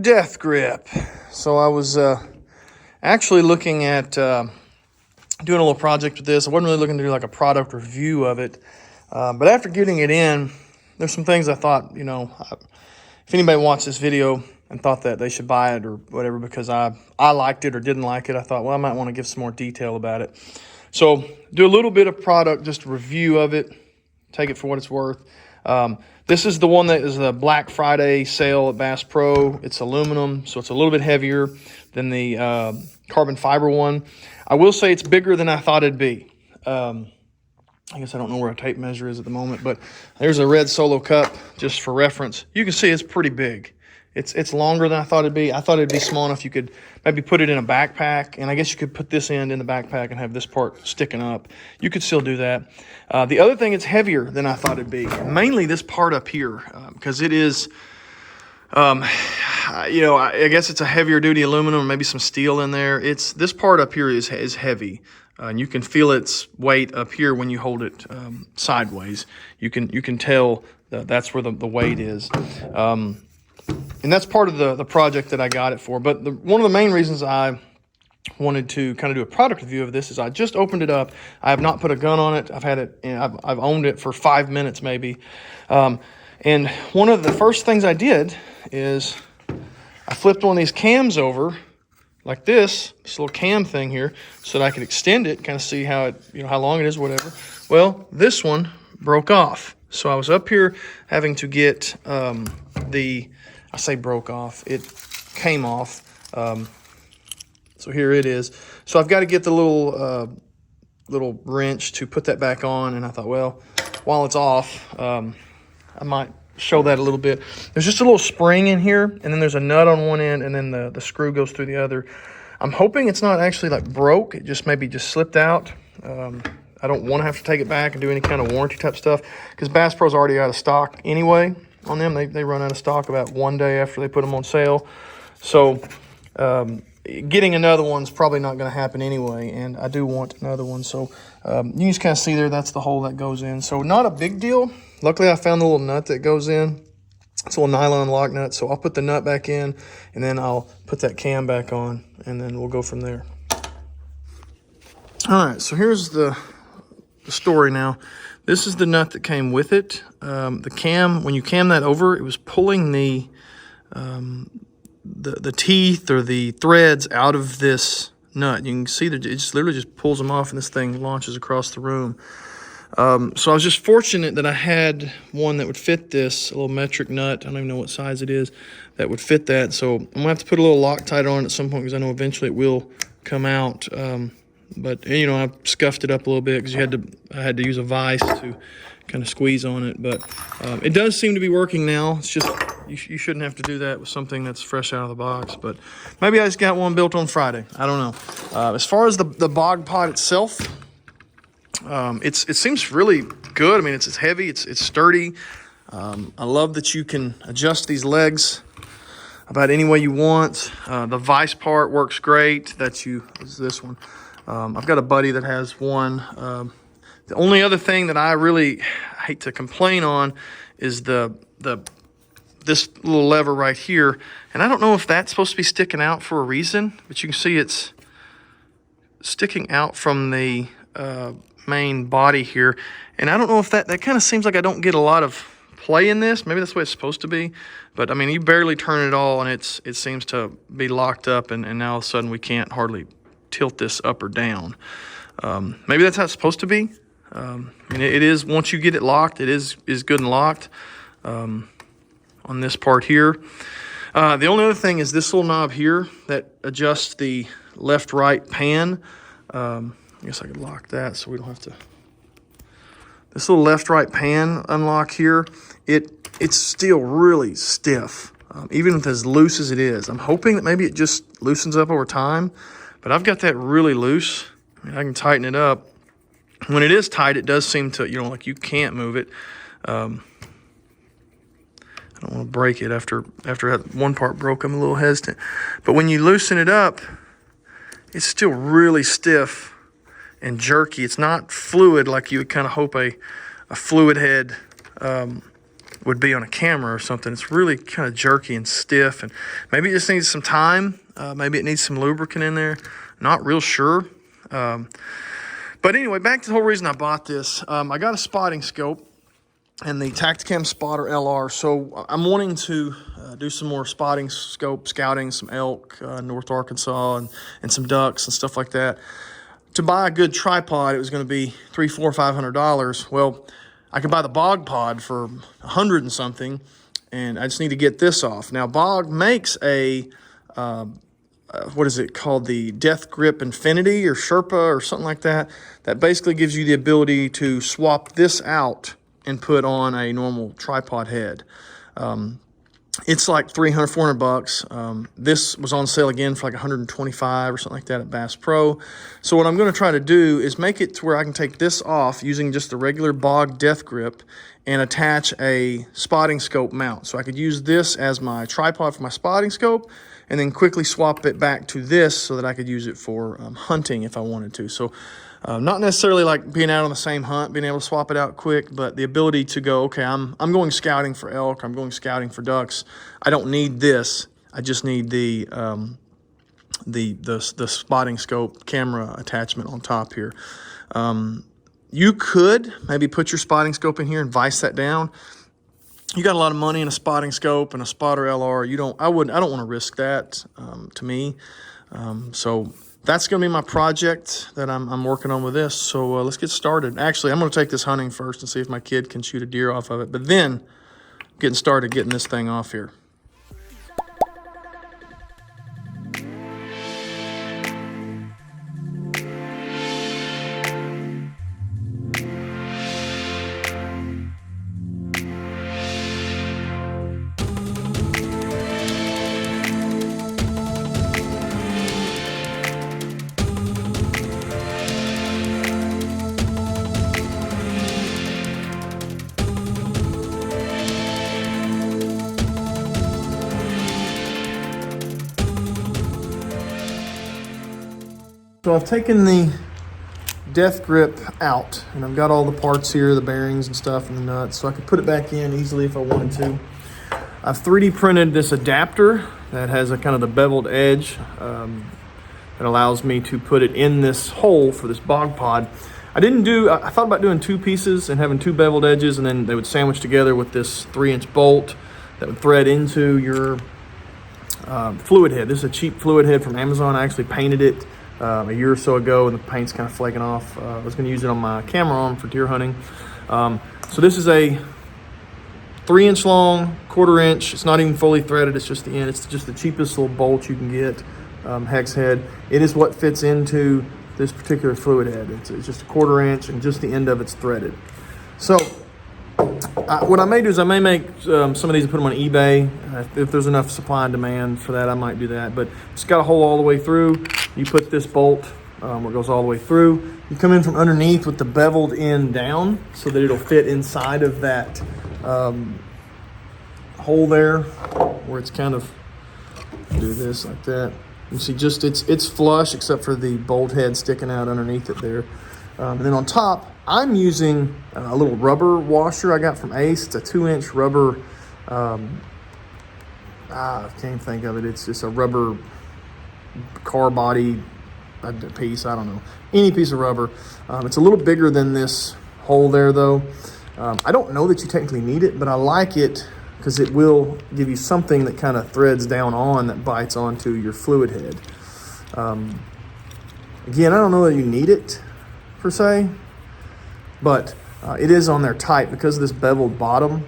Death Grip. So I was actually looking at doing a little project with this. I wasn't really looking to do like a product review of it, but after getting it in, there's some things I thought, if anybody watched this video and thought that they should buy it or whatever because I liked it or didn't like it, I thought, well, I might want to give some more detail about it. So do a little bit of product, just a review of it, take it for what it's worth. This is the one that is the Black Friday sale at Bass Pro. It's aluminum, so it's a little bit heavier than the carbon fiber one. I will say it's bigger than I thought it'd be. I guess I don't know where a tape measure is at the moment, but there's a red Solo Cup just for reference. You can see it's pretty big. It's longer than I thought it'd be. I thought it'd be small enough you could maybe put it in a backpack, and I guess you could put this end in the backpack and have this part sticking up. You could still do that. The other thing, it's heavier than I thought it'd be. Mainly this part up here, because it is, I guess it's a heavier duty aluminum, maybe some steel in there. This part up here is heavy. And you can feel its weight up here when you hold it sideways. You can tell that's where the weight is. And that's part of the project that I got it for. But one of the main reasons I wanted to kind of do a product review of this is I just opened it up. I have not put a gun on it. I've had it, I've owned it for 5 minutes maybe. And one of the first things I did is I flipped one of these cams over like this little cam thing here, so that I could extend it, kind of see how it, how long it is, whatever. Well, this one broke off. So I was up here having to get I say broke off, it came off. So here it is. So I've got to get the little wrench to put that back on, and I thought, well, while it's off, I might show that a little bit. There's just a little spring in here, and then there's a nut on one end, and then the screw goes through the other. I'm hoping it's not actually like broke. It just maybe just slipped out. I don't want to have to take it back and do any kind of warranty type stuff because Bass Pro's already out of stock anyway on them. They run out of stock about one day after they put them on sale. So getting another one's probably not going to happen anyway, and I do want another one. So you can just kind of see there, that's the hole that goes in. So not a big deal. Luckily, I found the little nut that goes in. It's a little nylon lock nut, so I'll put the nut back in, and then I'll put that cam back on, and then we'll go from there. All right, so here's the story now. This is the nut that came with it. The cam, when you cam that over, it was pulling the teeth or the threads out of this nut. You can see that it just literally just pulls them off, and this thing launches across the room. So I was just fortunate that I had one that would fit this, a little metric nut. I don't even know what size it is that would fit that. So I'm gonna have to put a little Loctite on it at some point because I know eventually it will come out. But I scuffed it up a little bit because I had to use a vise to kind of squeeze on it. But it does seem to be working now. It's just you shouldn't have to do that with something that's fresh out of the box. But maybe I just got one built on Friday. I don't know. As far as the Bog Pod itself, it seems really good. I mean, it's heavy, it's sturdy. I love that you can adjust these legs about any way you want. The vise part works great. Is this one. I've got a buddy that has one. The only other thing that I really hate to complain on is this little lever right here. And I don't know if that's supposed to be sticking out for a reason, but you can see it's sticking out from the main body here, and I don't know if that kind of seems like I don't get a lot of play in this. Maybe that's the way it's supposed to be, but I mean, you barely turn it all and it seems to be locked up, and now all of a sudden we can't hardly tilt this up or down. Maybe that's how it's supposed to be. I mean, it is, once you get it locked, it is good and locked on this part here. The only other thing is this little knob here that adjusts the left-right pan. I guess I could lock that so we don't have to. This little left-right pan unlock here, it's still really stiff, even with as loose as it is. I'm hoping that maybe it just loosens up over time, but I've got that really loose. I mean, I can tighten it up. When it is tight, it does seem to, like you can't move it. I don't want to break it after one part broke. I'm a little hesitant. But when you loosen it up, it's still really stiff and jerky. It's not fluid like you would kind of hope a fluid head would be on a camera or something. It's really kind of jerky and stiff, and maybe it just needs some time. Maybe it needs some lubricant in there. Not real sure. But anyway, back to the whole reason I bought this. I got a spotting scope and the Tactacam Spotter LR. So I'm wanting to do some more spotting scope scouting, some elk, North Arkansas, and some ducks and stuff like that. To buy a good tripod, it was going to be $300, $400, $500. Well, I could buy the Bog Pod for $100 and something, and I just need to get this off. Now, Bog makes a what is it called? The Death Grip Infinity or Sherpa or something like that. That basically gives you the ability to swap this out and put on a normal tripod head. It's like $300, $400. This was on sale again for like $125 or something like that at Bass Pro. So what I'm going to try to do is make it to where I can take this off using just the regular Bog Death Grip and attach a spotting scope mount. So I could use this as my tripod for my spotting scope and then quickly swap it back to this so that I could use it for hunting if I wanted to. So not necessarily like being out on the same hunt, being able to swap it out quick, but the ability to go, okay, I'm going scouting for elk, I'm going scouting for ducks. I don't need this. I just need the spotting scope camera attachment on top here. You could maybe put your spotting scope in here and vise that down. You got a lot of money in a spotting scope and a spotter LR. I don't want to risk that to me. So that's going to be my project that I'm working on with this. So let's get started. Actually, I'm going to take this hunting first and see if my kid can shoot a deer off of it. But then getting started getting this thing off here. So I've taken the Death Grip out, and I've got all the parts here, the bearings and stuff, and the nuts, so I could put it back in easily if I wanted to. I've 3D printed this adapter that has a kind of the beveled edge that allows me to put it in this hole for this Bog Pod. I thought about doing 2 pieces and having 2 beveled edges, and then they would sandwich together with this 3-inch bolt that would thread into your fluid head. This is a cheap fluid head from Amazon. I actually painted it a year or so ago, and the paint's kind of flaking off. I was going to use it on my camera arm for deer hunting. So this is a 3-inch long, 1/4 inch. It's not even fully threaded. It's just the end. It's just the cheapest little bolt you can get, hex head. It is what fits into this particular fluid head. It's just a 1/4 inch, and just the end of it's threaded. So what I may do is I may make some of these and put them on eBay. If there's enough supply and demand for that, I might do that. But it's got a hole all the way through. You put this bolt where it goes all the way through. You come in from underneath with the beveled end down so that it'll fit inside of that hole there, where it's kind of, do this like that. You see, just it's flush except for the bolt head sticking out underneath it there. And then on top, I'm using a little rubber washer I got from Ace. It's a 2-inch rubber, I can't think of it. It's just a rubber car body piece. I don't know. Any piece of rubber. It's a little bigger than this hole there, though. I don't know that you technically need it, but I like it because it will give you something that kind of threads down on that bites onto your fluid head. Again, I don't know that you need it per se, but it is on there tight because of this beveled bottom.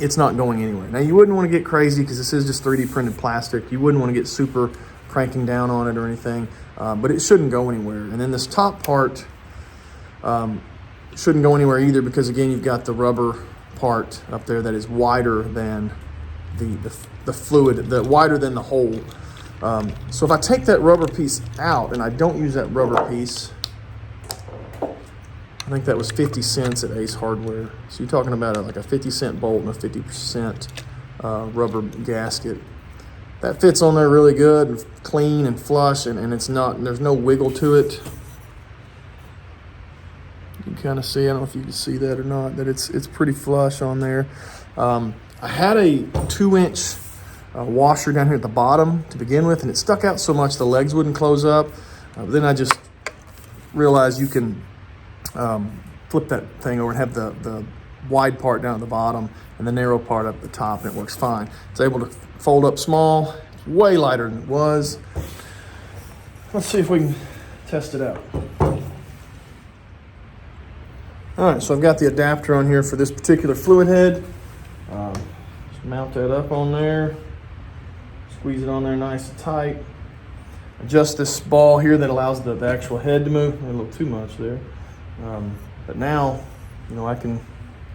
It's not going anywhere. Now, you wouldn't want to get crazy because this is just 3D printed plastic. You wouldn't want to get super cranking down on it or anything, but it shouldn't go anywhere. And then this top part shouldn't go anywhere either because, again, you've got the rubber part up there that is wider than the fluid, wider than the hole. So if I take that rubber piece out, and I don't use that rubber piece, I think that was 50 cents at Ace Hardware. So you're talking about like a 50-cent bolt and a 50% rubber gasket. That fits on there really good and clean and flush, and it's not, there's no wiggle to it. You can kind of see, I don't know if you can see that or not, that it's pretty flush on there. I had a 2-inch washer down here at the bottom to begin with, and it stuck out so much the legs wouldn't close up. Then I just realized you can flip that thing over and have the wide part down at the bottom and the narrow part up at the top, and it works fine. It's able to fold up small. It's way lighter than it was. Let's see if we can test it out. All right, so I've got the adapter on here for this particular fluid head. Just mount that up on there. Squeeze it on there nice and tight. Adjust this ball here that allows the actual head to move. A little too much there. But now, I can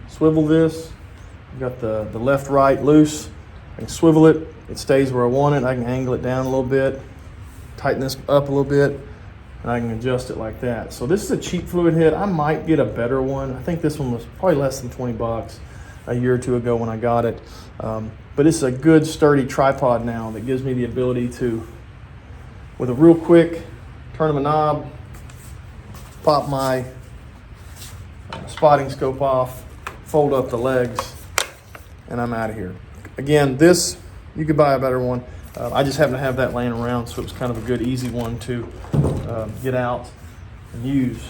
swivel this. I've got the left, right loose. I can swivel it. It stays where I want it. I can angle it down a little bit, tighten this up a little bit, and I can adjust it like that. So this is a cheap fluid head. I might get a better one. I think this one was probably less than 20 bucks a year or two ago when I got it. But it's a good sturdy tripod now that gives me the ability to, with a real quick turn of a knob, pop my spotting scope off, fold up the legs, and I'm out of here. Again, this, you could buy a better one. I just happen to have that laying around, so it was kind of a good, easy one to get out and use.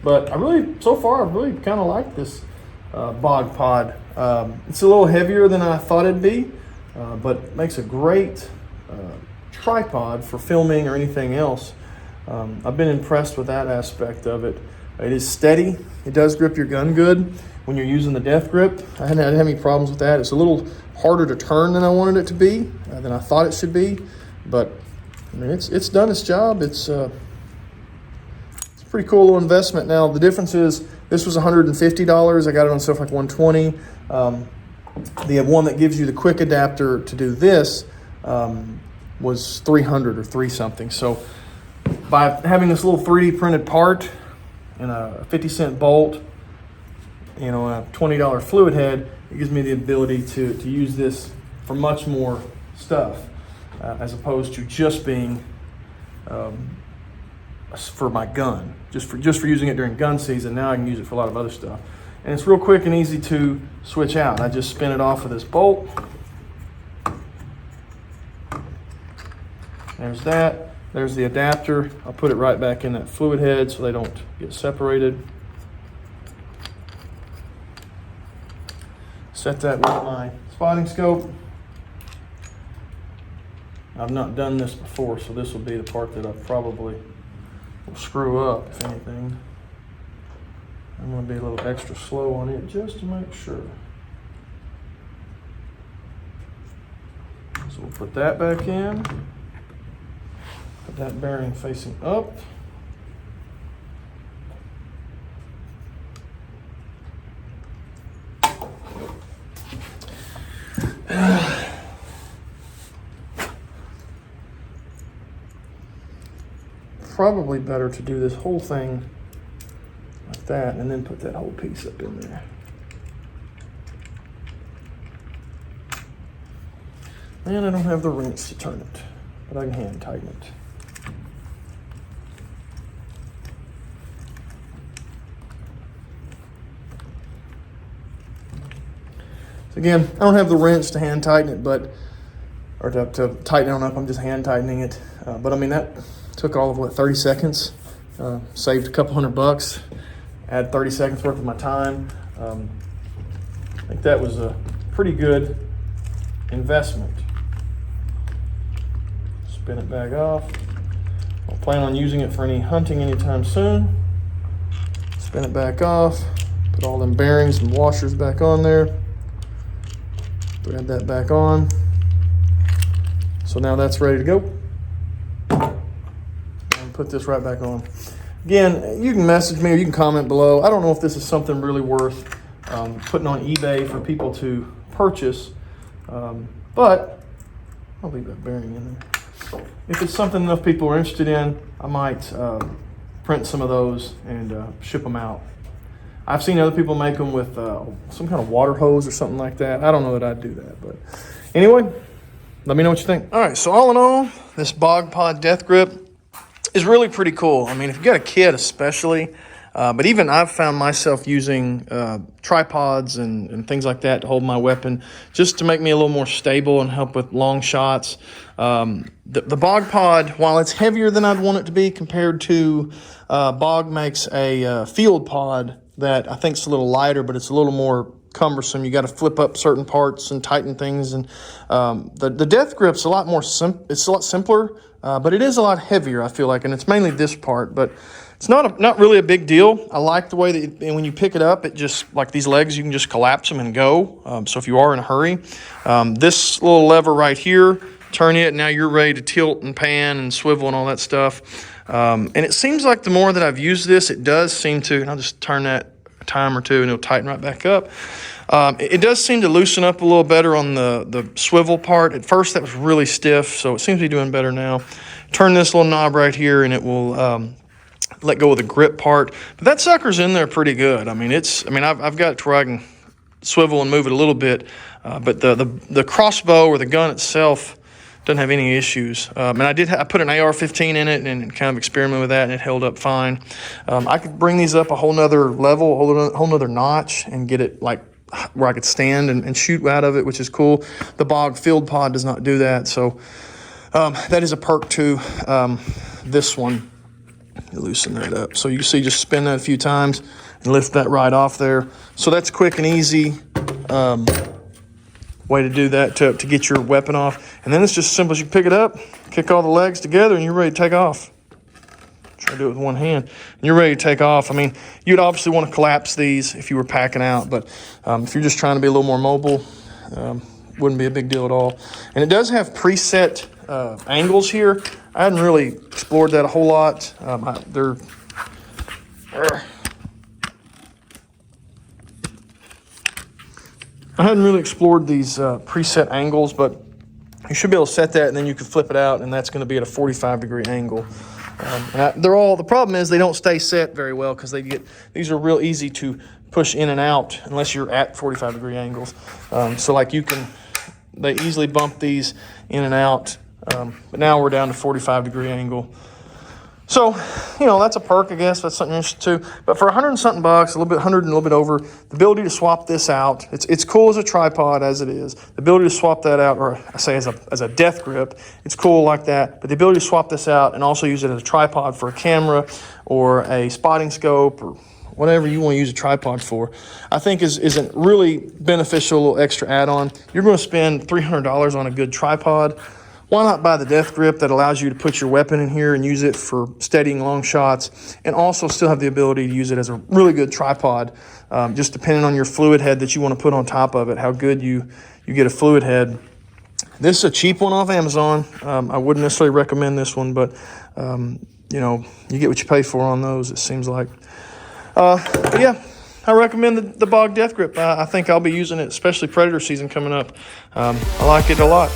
But so far, I really kind of like this Bog Pod. It's a little heavier than I thought it'd be, but makes a great tripod for filming or anything else. I've been impressed with that aspect of it. It is steady. It does grip your gun good when you're using the death grip. I hadn't had any problems with that. It's a little harder to turn than I wanted it to be, than I thought it should be. But I mean, it's done its job. It's a pretty cool little investment. Now the difference is this was $150. I got it on stuff like $120. The one that gives you the quick adapter to do this was $300 or $3 something. So by having this little 3D printed part and a 50-cent bolt, a $20 fluid head, it gives me the ability to use this for much more stuff, as opposed to just being for my gun, just for using it during gun season. Now I can use it for a lot of other stuff, and it's real quick and easy to switch out. I just spin it off of this bolt. There's that. There's the adapter. I'll put it right back in that fluid head so they don't get separated. Set that with my spotting scope. I've not done this before, so this will be the part that I probably will screw up, if anything. I'm going to be a little extra slow on it just to make sure. So we'll put that back in. Put that bearing facing up. Probably better to do this whole thing like that and then put that whole piece up in there. And I don't have the wrench to turn it, but I can hand tighten it. So again, I don't have the wrench to hand tighten it, or to tighten it on up. I'm just hand tightening it. But I mean, that took all of 30 seconds. Saved a couple $100. Add 30 seconds worth of my time. I think that was a pretty good investment. Spin it back off. I don't plan on using it for any hunting anytime soon. Spin it back off. Put all them bearings and washers back on there. Thread that back on. So now that's ready to go. And put this right back on. Again, you can message me or you can comment below. I don't know if this is something really worth putting on eBay for people to purchase, but I'll leave that bearing in there. If it's something enough people are interested in, I might print some of those and ship them out. I've seen other people make them with some kind of water hose or something like that. I don't know that I'd do that, but anyway, let me know what you think. All right, so all in all, this Bog Pod Death Grip is really pretty cool. I mean, if you got a kid especially, But even I've found myself using tripods and things like that to hold my weapon, just to make me a little more stable and help with long shots. The Bog Pod, while it's heavier than I'd want it to be compared to Bog makes a field pod that I think is a little lighter, but it's a little more cumbersome. You got to flip up certain parts and tighten things, and the death grip's a lot more it's a lot simpler, but it is a lot heavier, I feel like, and it's mainly this part, but it's not really a big deal. I like the way that when you pick it up, it just, like these legs, you can just collapse them and go. So if you are in a hurry, this little lever right here, turn it, now you're ready to tilt and pan and swivel and all that stuff. And it seems like the more that I've used this, it does seem to, and I'll just turn that a time or two and it'll tighten right back up. It does seem to loosen up a little better on the swivel part. At first that was really stiff, so it seems to be doing better now. Turn this little knob right here and it will let go of the grip part. But that sucker's in there pretty good. I mean, I've got it to where I can swivel and move it a little bit, but the crossbow or the gun itself doesn't have any issues. And I put an AR-15 in it and kind of experimented with that, and it held up fine. I could bring these up a whole nother level, a whole nother notch, and get it like where I could stand and shoot out of it, which is cool. The Bog Field Pod does not do that, so that is a perk to this one. You loosen that up. So you can see, just spin that a few times and lift that right off there. So that's quick and easy way to do that, to get your weapon off. And then it's just as simple as you pick it up, kick all the legs together, and you're ready to take off. Try to do it with one hand. And you're ready to take off. I mean, you'd obviously want to collapse these if you were packing out, but if you're just trying to be a little more mobile, wouldn't be a big deal at all. And it does have preset angles here. I hadn't really explored that a whole lot. I hadn't really explored these preset angles, but you should be able to set that, and then you can flip it out, and that's going to be at a 45-degree angle. The problem is they don't stay set very well, because these are real easy to push in and out unless you're at 45-degree angles. So like they easily bump these in and out. But now we're down to 45-degree angle. So, that's a perk, I guess. That's something interesting too. But for $100 and something bucks, 100 and a little bit over, the ability to swap this out, it's cool as a tripod as it is. The ability to swap that out, or I say as a death grip, it's cool like that. But the ability to swap this out and also use it as a tripod for a camera or a spotting scope or whatever you want to use a tripod for, I think is a really beneficial little extra add-on. You're going to spend $300 on a good tripod. Why not buy the death grip that allows you to put your weapon in here and use it for steadying long shots, and also still have the ability to use it as a really good tripod, just depending on your fluid head that you want to put on top of it, how good you get a fluid head. This is a cheap one off Amazon. I wouldn't necessarily recommend this one, but you get what you pay for on those, it seems like. But yeah, I recommend the Bog Death Grip. I think I'll be using it, especially predator season coming up. I like it a lot.